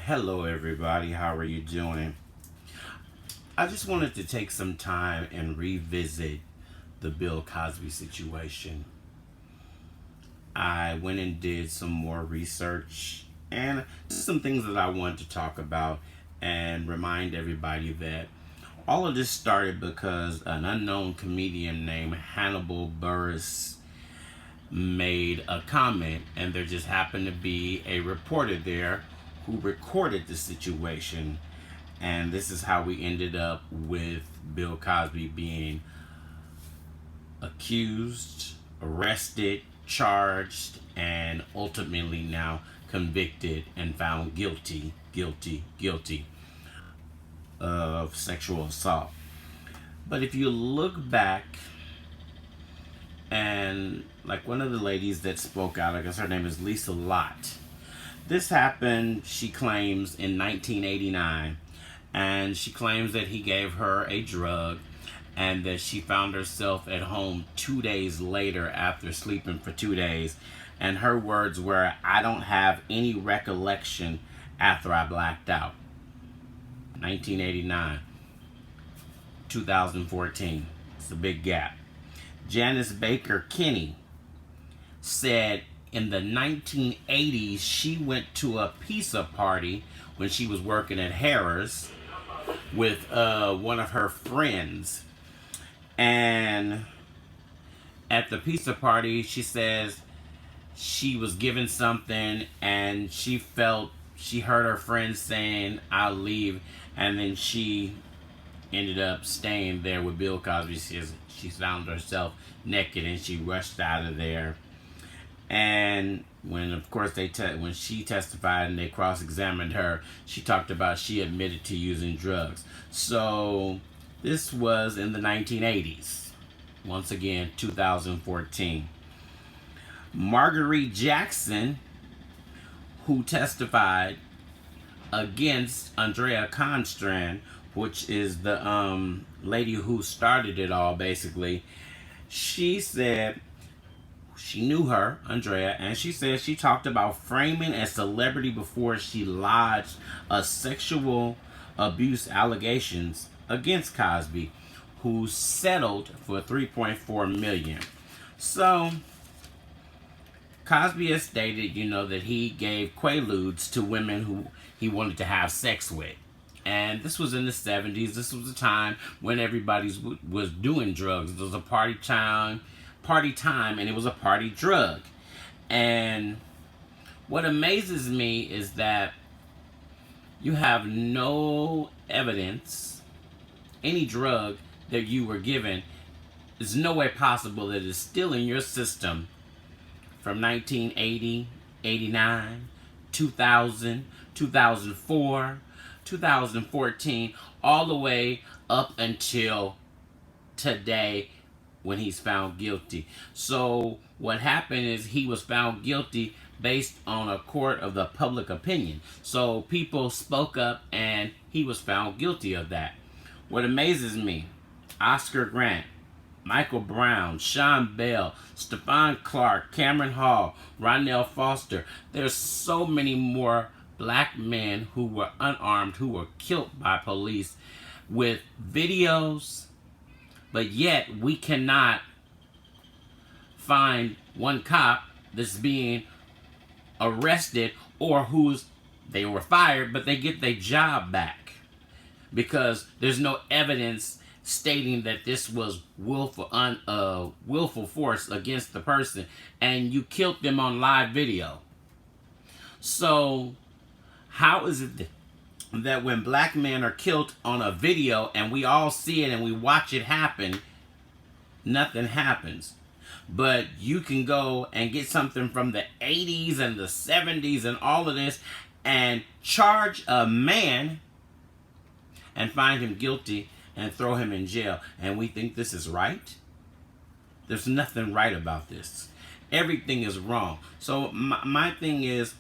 Hello, everybody. How are you doing? I just wanted to take some time and revisit the Bill Cosby situation. I went and did some more research and some things that I wanted to talk about and remind everybody that all of this started because an unknown comedian named Hannibal Buress made a comment, and there just happened to be a reporter there who recorded the situation. And this is how we ended up with Bill Cosby being accused, arrested, charged, and ultimately now convicted and found guilty of sexual assault. But if you look back, and like one of the ladies that spoke out, I guess her name is Lisa Lott. This happened, she claims, in 1989. And she claims that he gave her a drug and that she found herself at home 2 days later after sleeping for 2 days. And her words were, "I don't have any recollection after I blacked out." 1989, 2014. It's a big gap. Janice Baker Kinney said in the 1980s she went to a pizza party when she was working at Harrah's with one of her friends. And at the pizza party, she says she was given something and she heard her friend saying, "I'll leave." And then she ended up staying there with Bill Cosby. She found herself naked and she rushed out of there. And when, of course, when she testified and they cross-examined her, she talked about she admitted to using drugs. So this was in the 1980s. Once again, 2014. Marguerite Jackson, who testified against Andrea Constrand, which is the lady who started it all, basically, she said she knew her, Andrea, and she said she talked about framing a celebrity before she lodged a sexual abuse allegations against Cosby, who settled for $3.4 million. So Cosby has stated, that he gave quaaludes to women who he wanted to have sex with. And this was in the 70s. This was a time when everybody was doing drugs. It was a party time, and it was a party drug. And what amazes me is that you have no evidence, any drug that you were given, there's no way possible that it's still in your system from 1980, 89, 2000, 2004, 2014, all the way up until today when he's found guilty. So what happened is he was found guilty based on a court of the public opinion. So people spoke up and he was found guilty of that. What amazes me, Oscar Grant, Michael Brown, Sean Bell, Stephon Clark, Cameron Hall, Ronell Foster. There's so many more black men who were unarmed, who were killed by police with videos, but yet we cannot find one cop that's being arrested or they were fired, but they get their job back because there's no evidence stating that this was willful force against the person, and you killed them on live video. So how is it that when black men are killed on a video and we all see it and we watch it happen, nothing happens? But you can go and get something from the 80s and the 70s and all of this and charge a man and find him guilty and throw him in jail, and we think this is right? There's nothing right about this. Everything is wrong. So my thing is,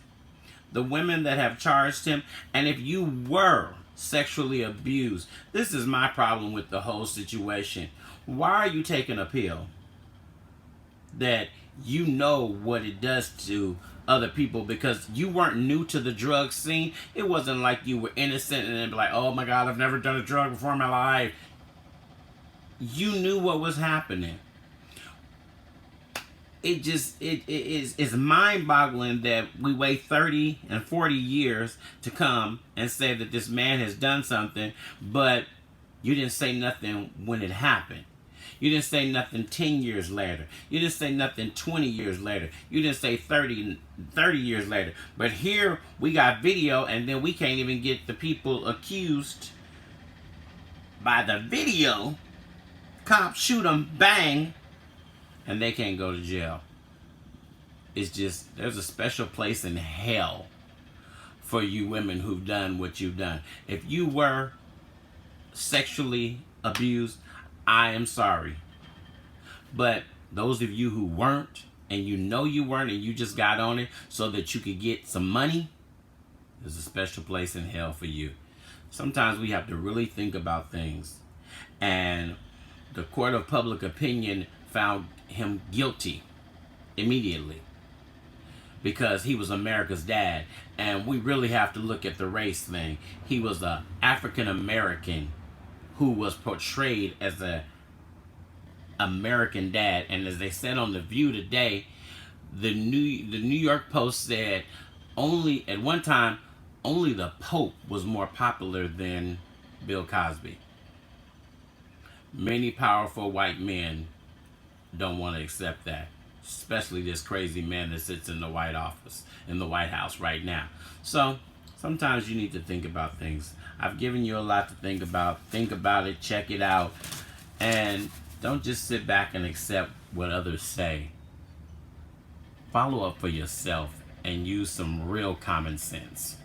the women that have charged him, and if you were sexually abused, this is my problem with the whole situation. Why are you taking a pill that you know what it does to other people because you weren't new to the drug scene. It wasn't like you were innocent and then be like, oh my God, I've never done a drug before in my life. You knew what was happening. It's mind-boggling that we wait 30 and 40 years to come and say that this man has done something, but you didn't say nothing when it happened. You didn't say nothing 10 years later. You didn't say nothing 20 years later. You didn't say 30 years later. But here we got video, and then we can't even get the people accused by the video. Cops shoot them, bang, and they can't go to jail. It's just, there's a special place in hell for you women who've done what you've done. If you were sexually abused, I am sorry. But those of you who weren't, and you know you weren't, and you just got on it so that you could get some money, there's a special place in hell for you. Sometimes we have to really think about things. And the court of public opinion found him guilty immediately because he was America's dad. And we really have to look at the race thing. He was an African American who was portrayed as a American dad. And as they said on The View today, the New York Post said at one time only the Pope was more popular than Bill Cosby. Many powerful white men don't want to accept that, especially this crazy man that sits in the White House right now. So sometimes you need to think about things. I've given you a lot to think about. Think about it, check it out, and don't just sit back and accept what others say. Follow up for yourself and use some real common sense.